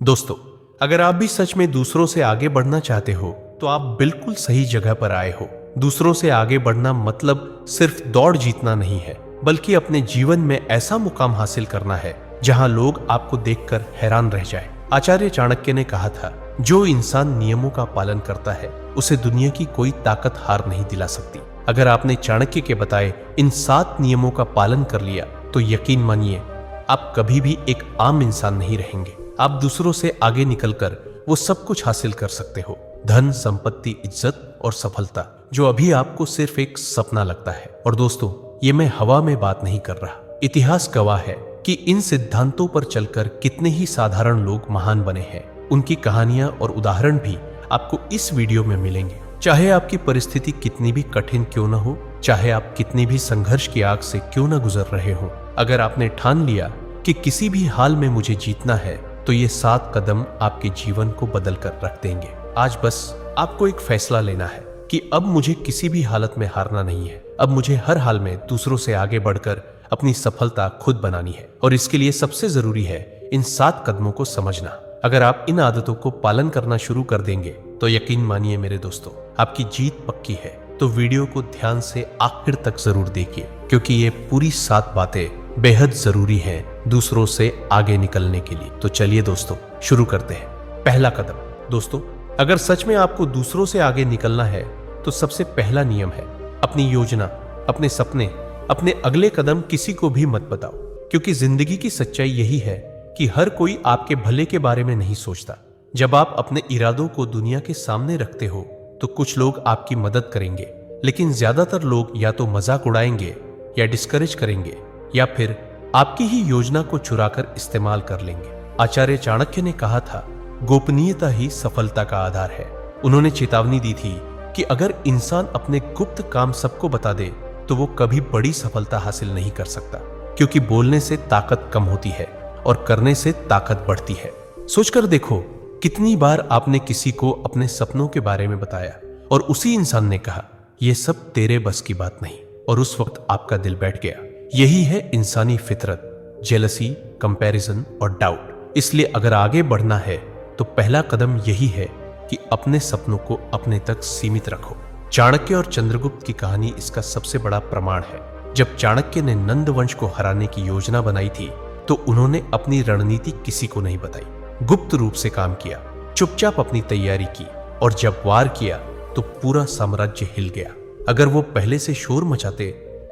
दोस्तों, अगर आप भी सच में दूसरों से आगे बढ़ना चाहते हो तो आप बिल्कुल सही जगह पर आए हो। दूसरों से आगे बढ़ना मतलब सिर्फ दौड़ जीतना नहीं है, बल्कि अपने जीवन में ऐसा मुकाम हासिल करना है जहां लोग आपको देखकर हैरान रह जाएं। आचार्य चाणक्य ने कहा था, जो इंसान नियमों का पालन करता है उसे दुनिया की कोई ताकत हार नहीं दिला सकती। अगर आपने चाणक्य के बताए इन 7 नियमों का पालन कर लिया तो यकीन मानिए आप कभी भी एक आम इंसान नहीं रहेंगे। आप दूसरों से आगे निकलकर वो सब कुछ हासिल कर सकते हो, धन, संपत्ति, इज्जत और सफलता, जो अभी आपको सिर्फ एक सपना लगता है। और दोस्तों, ये मैं हवा में बात नहीं कर रहा। इतिहास गवाह है कि इन सिद्धांतों पर चलकर कितने ही साधारण लोग महान बने हैं। उनकी कहानियां और उदाहरण भी आपको इस वीडियो में मिलेंगे। चाहे आपकी परिस्थिति कितनी भी कठिन क्यों न हो, चाहे आप कितनी भी संघर्ष की आग से क्यों न गुजर रहे हो, अगर आपने ठान लिया कि किसी भी हाल में मुझे जीतना है तो ये 7 कदम आपके जीवन को बदल कर रख देंगे। आज बस आपको एक फैसला लेना है कि अब मुझे किसी भी हालत में हारना नहीं है। अब मुझे हर हाल में दूसरों से आगे बढ़कर अपनी सफलता खुद बनानी है। और इसके लिए सबसे जरूरी है इन 7 कदमों को समझना। अगर आप इन आदतों को पालन करना शुरू कर देंगे तो यकीन मानिए मेरे दोस्तों, आपकी जीत पक्की है। तो वीडियो को ध्यान से आखिर तक जरूर देखिए, क्योंकि ये पूरी 7 बातें बेहद जरूरी हैं दूसरों से आगे निकलने के लिए। तो चलिए दोस्तों, शुरू करते हैं। पहला कदम। दोस्तों, अगर सच में आपको दूसरों से आगे निकलना है तो सबसे पहला नियम है, अपनी योजना, अपने सपने, अपने अगले कदम किसी को भी मत बताओ। क्योंकि जिंदगी की सच्चाई यही है कि हर कोई आपके भले के बारे में नहीं सोचता। जब आप अपने इरादों को दुनिया के सामने रखते हो तो कुछ लोग आपकी मदद करेंगे, लेकिन ज्यादातर लोग या तो मजाक उड़ाएंगे या डिस्करेज करेंगे या फिर आपकी ही योजना को चुराकर इस्तेमाल कर लेंगे। आचार्य चाणक्य ने कहा था, गोपनीयता ही सफलता का आधार है। उन्होंने चेतावनी दी थी कि अगर इंसान अपने गुप्त काम सबको बता दे तो वो कभी बड़ी सफलता हासिल नहीं कर सकता। क्योंकि बोलने से ताकत कम होती है और करने से ताकत बढ़ती है। सोचकर देखो, कितनी बार आपने किसी को अपने सपनों के बारे में बताया और उसी इंसान ने कहा, यह सब तेरे बस की बात नहीं, और उस वक्त आपका दिल बैठ गया। यही है इंसानी फितरत, जेलसी, कंपैरिजन और डाउट। इसलिए अगर आगे बढ़ना है तो पहला कदम यही है कि अपने सपनों को अपने तक सीमित रखो। चाणक्य और चंद्रगुप्त की कहानी इसका सबसे बड़ा प्रमाण है। जब चाणक्य ने नंद वंश को हराने की योजना बनाई थी तो उन्होंने अपनी रणनीति किसी को नहीं बताई। गुप्त रूप से काम किया, चुपचाप अपनी तैयारी की, और जब वार किया तो पूरा साम्राज्य हिल गया। अगर वो पहले से शोर मचाते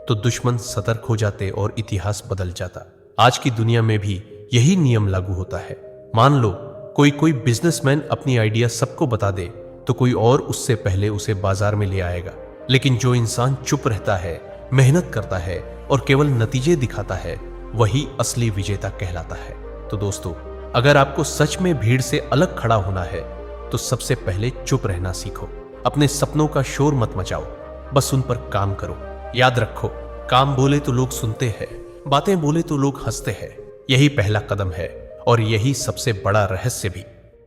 तो दुश्मन सतर्क हो जाते और इतिहास बदल जाता। आज की दुनिया में भी यही नियम लागू होता है। मान लो कोई बिजनेसमैन अपनी आइडिया सबको बता दे तो कोई और उससे पहले उसे बाजार में ले आएगा। लेकिन जो इंसान चुप रहता है, मेहनत करता है और केवल नतीजे दिखाता है, वही असली विजेता कहलाता है। तो दोस्तों, अगर आपको सच में भीड़ से अलग खड़ा होना है तो सबसे पहले चुप रहना सीखो। अपने सपनों का शोर मत मचाओ, बस उन पर काम करो। याद रखो, काम बोले तो लोग सुनते हैं, बातें बोले तो लोग हंसते हैं। यही पहला कदम है और यही सबसे बड़ा रहस्य भी।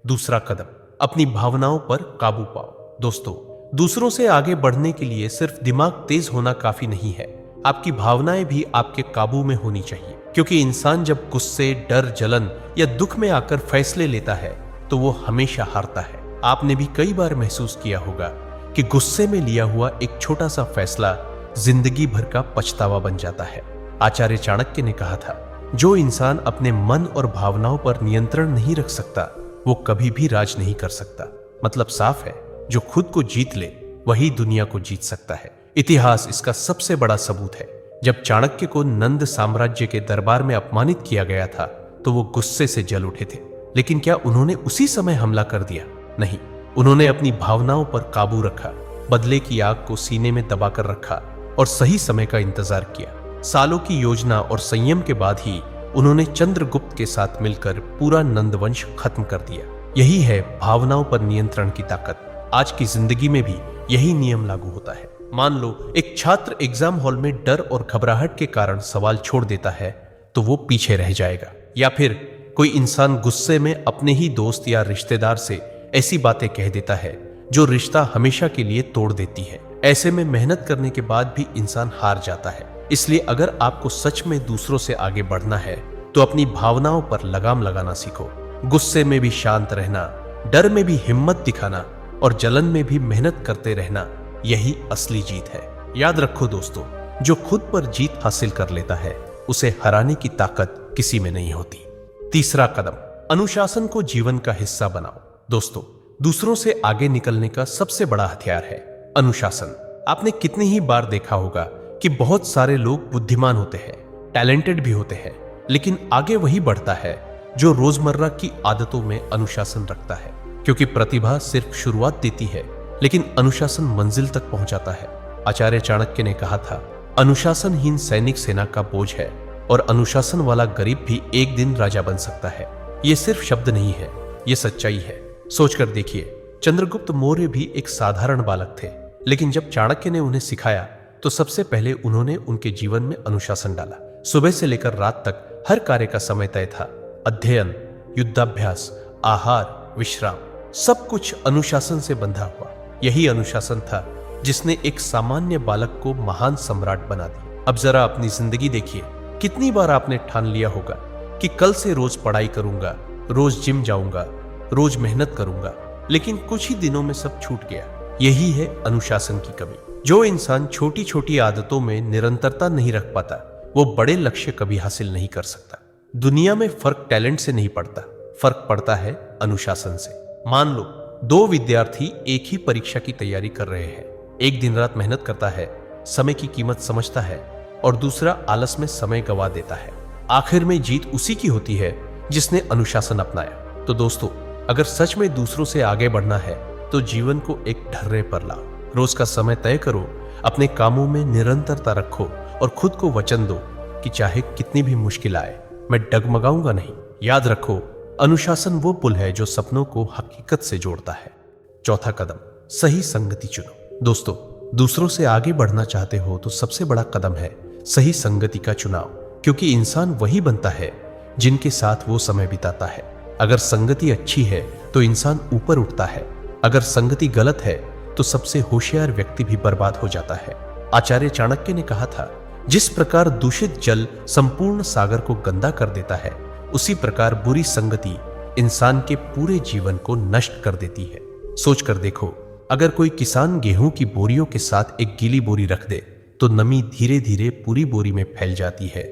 दूसरा कदम, अपनी भावनाओं पर काबू पाओ। दोस्तों, दूसरों से आगे बढ़ने के लिए सिर्फ दिमाग तेज होना काफी नहीं है, आपकी भावनाएं भी आपके काबू में होनी चाहिए। क्योंकि इंसान जब गुस्से, डर, जलन या दुख में आकर फैसले लेता है तो वो हमेशा हारता है। आपने भी कई बार महसूस किया होगा कि गुस्से में लिया हुआ एक छोटा सा फैसला जिंदगी भर का पछतावा बन जाता है। आचार्य चाणक्य ने कहा था, जो इंसान अपने मन और भावनाओं पर नियंत्रण नहीं रख सकता वो कभी भी राज नहीं कर सकता। मतलब साफ है, जो खुद को जीत ले वही दुनिया को जीत सकता है। इतिहास इसका सबसे बड़ा सबूत है। जब चाणक्य को नंद साम्राज्य के दरबार में अपमानित किया गया था तो वो गुस्से से जल उठे थे। लेकिन क्या उन्होंने उसी समय हमला कर दिया? नहीं, उन्होंने अपनी भावनाओं पर काबू रखा, बदले की आग को सीने में दबाकर रखा और सही समय का इंतजार किया। सालों की योजना और संयम के बाद ही उन्होंने चंद्रगुप्त के साथ मिलकर पूरा नंदवंश खत्म कर दिया। यही है भावनाओं पर नियंत्रण की ताकत। आज की जिंदगी में भी यही नियम लागू होता है। मान लो एक छात्र एग्जाम हॉल में डर और घबराहट के कारण सवाल छोड़ देता है तो वो पीछे रह जाएगा। या फिर कोई इंसान गुस्से में अपने ही दोस्त या रिश्तेदार से ऐसी बातें कह देता है जो रिश्ता हमेशा के लिए तोड़ देती है। ऐसे में मेहनत करने के बाद भी इंसान हार जाता है। इसलिए अगर आपको सच में दूसरों से आगे बढ़ना है तो अपनी भावनाओं पर लगाम लगाना सीखो। गुस्से में भी शांत रहना, डर में भी हिम्मत दिखाना और जलन में भी मेहनत करते रहना, यही असली जीत है। याद रखो दोस्तों, जो खुद पर जीत हासिल कर लेता है उसे हराने की ताकत किसी में नहीं होती। तीसरा कदम, अनुशासन को जीवन का हिस्सा बनाओ। दोस्तों, दूसरों से आगे निकलने का सबसे बड़ा हथियार है अनुशासन। आपने कितनी ही बार देखा होगा कि बहुत सारे लोग बुद्धिमान होते हैं, टैलेंटेड भी होते हैं, लेकिन आगे वही बढ़ता है जो रोजमर्रा की आदतों में अनुशासन रखता है। क्योंकि प्रतिभा सिर्फ शुरुआत देती है, लेकिन अनुशासन मंजिल तक पहुंचाता है। आचार्य चाणक्य ने कहा था, अनुशासनहीन सैनिक सेना का बोझ है और अनुशासन वाला गरीब भी एक दिन राजा बन सकता है। ये सिर्फ शब्द नहीं है, ये सच्चाई है। सोचकर देखिए, चंद्रगुप्त मौर्य भी एक साधारण बालक थे, लेकिन जब चाणक्य ने उन्हें सिखाया तो सबसे पहले उन्होंने उनके जीवन में अनुशासन डाला। सुबह से लेकर रात तक हर कार्य का समय तय था। अध्ययन, युद्धाभ्यास, आहार, विश्राम, सब कुछ अनुशासन से बंधा हुआ। यही अनुशासन था जिसने एक सामान्य बालक को महान सम्राट बना दिया। अब जरा अपनी जिंदगी देखिए, कितनी बार आपने ठान लिया होगा कि कल से रोज पढ़ाई करूंगा, रोज जिम जाऊंगा, रोज मेहनत करूंगा, लेकिन कुछ ही दिनों में सब छूट गया। यही है अनुशासन की कमी। जो इंसान छोटी छोटी आदतों में निरंतरता नहीं रख पाता, वो बड़े लक्ष्य कभी हासिल नहीं कर सकता। दुनिया में फर्क टैलेंट से नहीं पड़ता, फर्क पड़ता है अनुशासन से। मान लो दो विद्यार्थी एक ही परीक्षा की तैयारी कर रहे हैं। एक दिन रात मेहनत करता है, समय की कीमत समझता है, और दूसरा आलस में समय गंवा देता है। आखिर में जीत उसी की होती है जिसने अनुशासन अपनाया। तो दोस्तों, अगर सच में दूसरों से आगे बढ़ना है तो जीवन को एक ढर्रे पर लाओ। रोज का समय तय करो, अपने कामों में निरंतरता रखो और खुद को वचन दो कि चाहे कितनी भी मुश्किल आए, मैं डगमगाऊंगा नहीं। याद रखो, अनुशासन वो पुल है जो सपनों को हकीकत से जोड़ता है। चौथा कदम, सही संगति चुनो। दोस्तों, दूसरों से आगे बढ़ना चाहते हो तो सबसे बड़ा कदम है सही संगति का चुनाव। क्योंकि इंसान वही बनता है जिनके साथ वो समय बिताता है। अगर संगति अच्छी है तो इंसान ऊपर उठता है, अगर संगति गलत है तो सबसे होशियार व्यक्ति भी बर्बाद हो जाता है। आचार्य चाणक्य ने कहा था, जिस प्रकार दूषित जल संपूर्ण सागर को गंदा कर देता है, उसी प्रकार बुरी संगति इंसान के पूरे जीवन को नष्ट कर देती है। सोचकर देखो, अगर कोई किसान गेहूं की बोरियों के साथ एक गीली बोरी रख दे तो नमी धीरे धीरे पूरी बोरी में फैल जाती है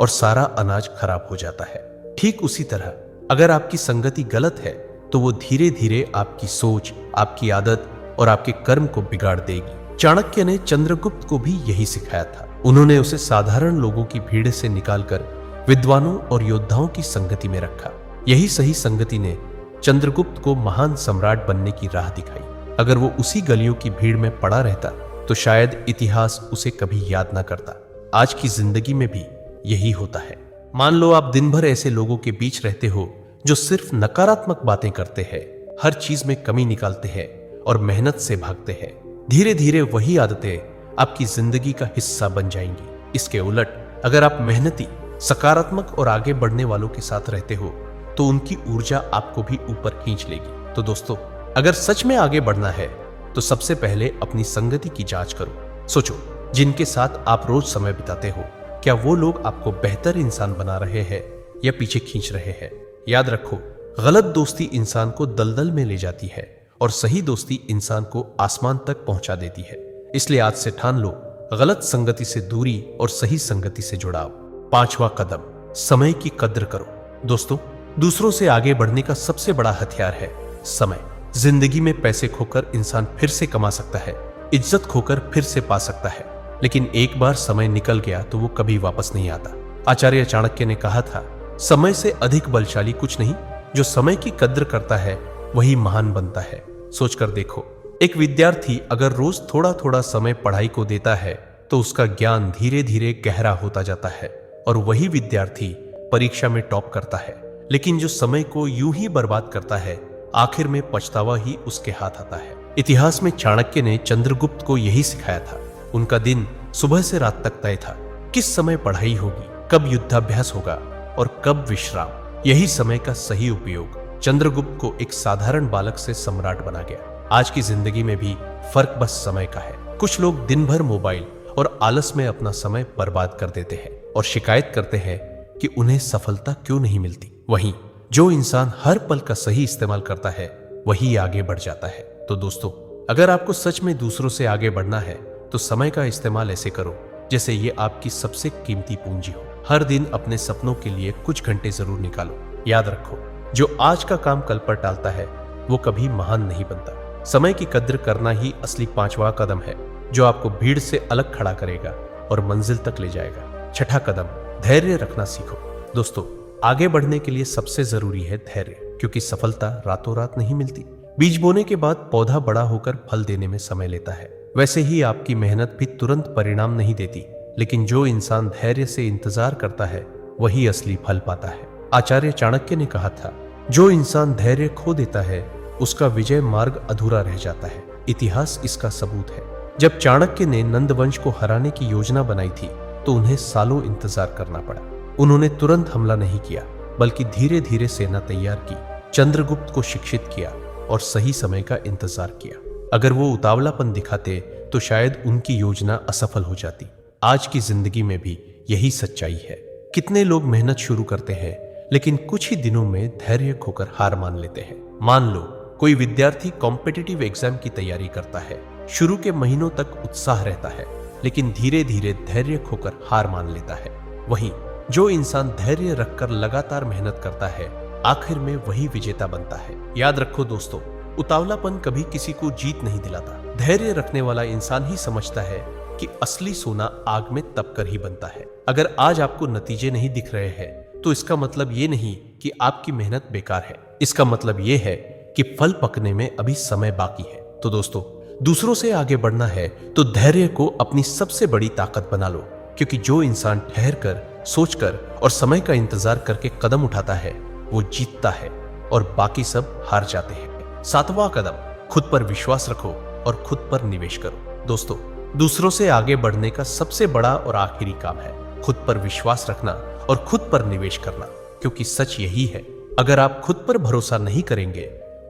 और सारा अनाज खराब हो जाता है। ठीक उसी तरह अगर आपकी संगति गलत है तो वो धीरे धीरे आपकी सोच, आपकी आदत और आपके कर्म को बिगाड़ देगी। चाणक्य ने चंद्रगुप्त को भी यही सिखाया था। उन्होंने उसे साधारण लोगों की भीड़ से निकालकर विद्वानों और योद्धाओं की संगति में रखा। यही सही संगति ने चंद्रगुप्त को महान सम्राट बनने की राह दिखाई। अगर वो उसी गलियों की भीड़ में पड़ा रहता तो शायद इतिहास उसे कभी याद ना करता। आज की जिंदगी में भी यही होता है। मान लो आप दिन भर ऐसे लोगों के बीच रहते हो जो सिर्फ नकारात्मक बातें करते हैं, हर चीज में कमी निकालते हैं और मेहनत से भागते हैं। धीरे धीरे वही आदतें आपकी जिंदगी का हिस्सा बन जाएंगी। इसके उलट अगर आप मेहनती, सकारात्मक और आगे बढ़ने वालों के साथ रहते हो तो उनकी ऊर्जा आपको भी ऊपर खींच लेगी। तो दोस्तों, अगर सच में आगे बढ़ना है तो सबसे पहले अपनी संगति की जांच करो। सोचो, जिनके साथ आप रोज समय बिताते हो, क्या वो लोग आपको बेहतर इंसान बना रहे हैं या पीछे खींच रहे हैं? याद रखो, गलत दोस्ती इंसान को दलदल में ले जाती है और सही दोस्ती इंसान को आसमान तक पहुंचा देती है। इसलिए आज से ठान लो, गलत संगति से दूरी और सही संगति से जुड़ाव। पांचवा कदम, समय की कद्र करो। दोस्तों, दूसरों से आगे बढ़ने का सबसे बड़ा हथियार है समय। जिंदगी में पैसे खोकर इंसान फिर से कमा सकता है, इज्जत खोकर फिर से पा सकता है, लेकिन एक बार समय निकल गया तो वो कभी वापस नहीं आता। आचार्य चाणक्य ने कहा था, समय से अधिक बलशाली कुछ नहीं, जो समय की कद्र करता है वही महान बनता है। सोचकर देखो, एक विद्यार्थी अगर रोज थोड़ा थोड़ा समय पढ़ाई को देता है तो उसका ज्ञान धीरे धीरे गहरा होता जाता है और वही विद्यार्थी परीक्षा में टॉप करता है। लेकिन जो समय को यूं ही बर्बाद करता है, आखिर में पछतावा ही उसके हाथ आता है। इतिहास में चाणक्य ने चंद्रगुप्त को यही सिखाया था। उनका दिन सुबह से रात तक तय था। किस समय पढ़ाई होगी, कब युद्धाभ्यास होगा और कब विश्राम। यही समय का सही उपयोग चंद्रगुप्त को एक साधारण बालक से सम्राट बना गया। आज की जिंदगी में भी फर्क बस समय का है। कुछ लोग दिन भर मोबाइल और आलस में अपना समय बर्बाद कर देते हैं और शिकायत करते हैं कि उन्हें सफलता क्यों नहीं मिलती। वहीं जो इंसान हर पल का सही इस्तेमाल करता है वही आगे बढ़ जाता है। तो दोस्तों, अगर आपको सच में दूसरों से आगे बढ़ना है तो समय का इस्तेमाल ऐसे करो जैसे ये आपकी सबसे कीमती पूंजी हो। हर दिन अपने सपनों के लिए कुछ घंटे जरूर निकालो। याद रखो, जो आज का काम कल पर टालता है वो कभी महान नहीं बनता। समय की कद्र करना ही असली 5वां कदम है जो आपको भीड़ से अलग खड़ा करेगा और मंजिल तक ले जाएगा। 6ठा कदम, धैर्य रखना सीखो। दोस्तों, आगे बढ़ने के लिए सबसे जरूरी है धैर्य, क्योंकि सफलता रातों रात नहीं मिलती। बीज बोने के बाद पौधा बड़ा होकर फल देने में समय लेता है। वैसे ही आपकी मेहनत भी तुरंत परिणाम नहीं देती, लेकिन जो इंसान धैर्य से इंतजार करता है वही असली फल पाता है। आचार्य चाणक्य ने कहा था, जो इंसान धैर्य खो देता है उसका विजय मार्ग अधूरा रह जाता है। इतिहास इसका सबूत है। जब चाणक्य ने नंद वंश को हराने की योजना बनाई थी तो उन्हें सालों इंतजार करना पड़ा। उन्होंने तुरंत हमला नहीं किया, बल्कि धीरे धीरे सेना तैयार की, चंद्रगुप्त को शिक्षित किया और सही समय का इंतजार किया। अगर वो उतावलापन दिखाते तो शायद उनकी योजना असफल हो जाती। आज की जिंदगी में भी यही सच्चाई है। कितने लोग मेहनत शुरू करते हैं लेकिन कुछ ही दिनों में धैर्य खोकर हार मान लेते हैं। मान लो कोई विद्यार्थी कॉम्पिटिटिव एग्जाम की तैयारी करता है। शुरू के महीनों तक उत्साह रहता है, लेकिन धीरे धीरे धैर्य खोकर हार मान लेता है। वहीं जो इंसान धैर्य रखकर लगातार मेहनत करता है, आखिर में वही विजेता बनता है। याद रखो दोस्तों, उतावलापन कभी किसी को जीत नहीं दिलाता। धैर्य रखने वाला इंसान ही समझता है कि असली सोना आग में तपकर ही बनता है। अगर आज आपको नतीजे नहीं दिख रहे हैं तो इसका मतलब ये नहीं कि आपकी मेहनत बेकार है। इसका मतलब ये है कि फल पकने में अभी समय बाकी है। तो दोस्तों, दूसरों से आगे बढ़ना है तो धैर्य को अपनी सबसे बड़ी ताकत बना लो, क्योंकि जो इंसान ठहर कर, सोचकर और समय का इंतजार करके कदम उठाता है वो जीतता है और बाकी सब हार जाते हैं। 7वां कदम, खुद पर विश्वास रखो और खुद पर निवेश करो। दोस्तों, दूसरों से आगे बढ़ने का सबसे बड़ा और आखिरी काम है खुद पर विश्वास रखना और खुद पर निवेश करना, क्योंकि सच यही है, अगर आप खुद पर भरोसा नहीं करेंगे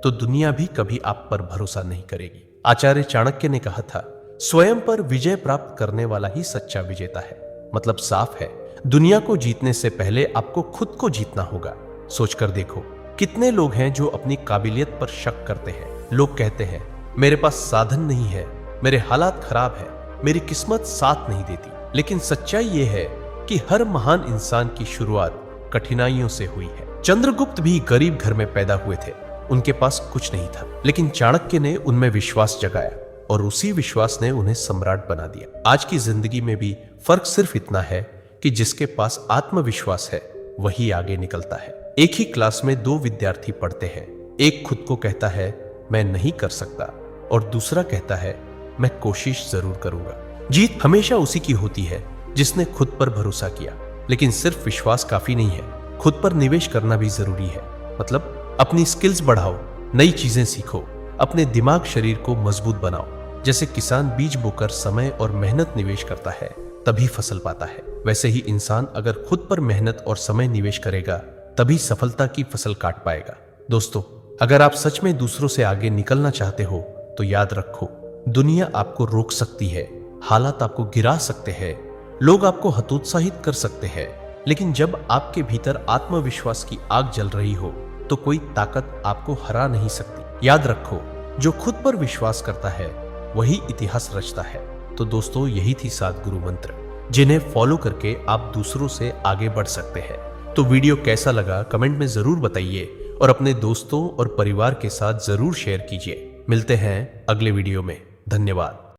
तो दुनिया भी कभी आप पर भरोसा नहीं करेगी। आचार्य चाणक्य ने कहा था, स्वयं पर विजय प्राप्त करने वाला ही सच्चा विजेता है। मतलब साफ है, दुनिया को जीतने से पहले आपको खुद को जीतना होगा। सोचकर देखो, कितने लोग हैं जो अपनी काबिलियत पर शक करते हैं। लोग कहते हैं, मेरे पास साधन नहीं है, मेरे हालात खराब है, मेरी किस्मत साथ नहीं देती। लेकिन सच्चाई यह है कि हर महान इंसान की शुरुआत कठिनाइयों से हुई है। चंद्रगुप्त भी गरीब घर में पैदा हुए थे, उनके पास कुछ नहीं था, लेकिन चाणक्य ने उनमें विश्वास जगाया और उसी विश्वास ने उन्हें सम्राट बना दिया। आज की जिंदगी में भी फर्क सिर्फ इतना है कि जिसके पास आत्मविश्वास है वही आगे निकलता है। एक ही क्लास में 2 विद्यार्थी पढ़ते हैं। एक खुद को कहता है मैं नहीं कर सकता और दूसरा कहता है मैं कोशिश जरूर करूंगा। जीत हमेशा उसी की होती है जिसने खुद पर भरोसा किया। लेकिन सिर्फ विश्वास काफी नहीं है, खुद पर निवेश करना भी जरूरी है। मतलब अपनी स्किल्स बढ़ाओ, नई चीजें सीखो, अपने दिमाग शरीर को मजबूत बनाओ। जैसे किसान बीज बोकर समय और मेहनत निवेश करता है तभी फसल पाता है, वैसे ही इंसान अगर खुद पर मेहनत और समय निवेश करेगा तभी सफलता की फसल काट पाएगा। दोस्तों, अगर आप सच में दूसरों से आगे निकलना चाहते हो तो याद रखो, दुनिया आपको रोक सकती है, हालात आपको गिरा सकते हैं, लोग आपको हतोत्साहित कर सकते हैं, लेकिन जब आपके भीतर आत्मविश्वास की आग जल रही हो तो कोई ताकत आपको हरा नहीं सकती। याद रखो, जो खुद पर विश्वास करता है वही इतिहास रचता है। तो दोस्तों, यही थी 7 गुरु मंत्र जिन्हें फॉलो करके आप दूसरों से आगे बढ़ सकते हैं। तो वीडियो कैसा लगा कमेंट में जरूर बताइए और अपने दोस्तों और परिवार के साथ जरूर शेयर कीजिए। मिलते हैं अगले वीडियो में। धन्यवाद।